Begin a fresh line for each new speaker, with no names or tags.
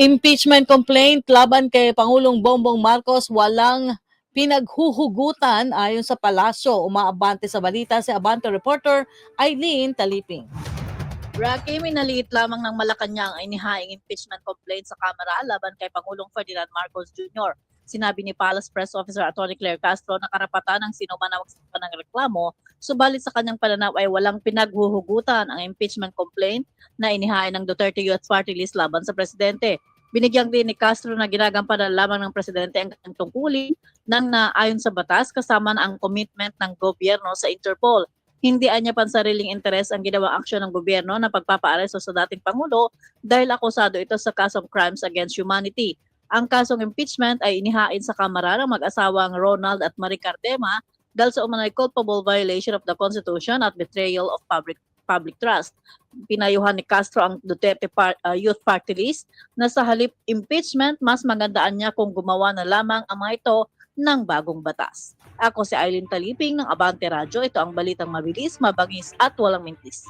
Impeachment complaint laban kay Pangulong Bongbong Marcos walang pinaghuhugutan ayon sa palasyo. Umaabante sa balita si Abante reporter Eileen Taliping.
Rocky, minaliit lamang ng Malacanang ay inihaing impeachment complaint sa Kamara laban kay Pangulong Ferdinand Marcos Jr. Sinabi ni Palace Press Officer Atty. Claire Castro na karapatan ng sino man na magsampa ng reklamo, subalit sa kanyang pananaw ay walang pinaghuhugutan ang impeachment complaint na inihain ng Duterte Youth Party List laban sa presidente. Binigyang din ni Castro na ginagampanan lamang ng presidente ang kanyang tungkulin nang naayon sa batas kasama na ang commitment ng gobyerno sa Interpol. Hindi anya pansariling interes ang ginawang aksyon ng gobyerno na pagpapaaresto sa dating Pangulo dahil akusado ito sa kasong crimes against humanity. Ang kasong impeachment ay inihain sa Kamara ng mag-asawang Ronald at Marie Cardema dahil sa umanay culpable violation of the Constitution at betrayal of public trust. Pinayuhan ni Castro ang Duterte Youth Party List na sa halip impeachment, mas magandaan niya kung gumawa na lamang ang mga ito ng bagong batas. Ako si Eileen Taliping ng Abante Radyo. Ito ang balitang mabilis, mabangis at walang mintis.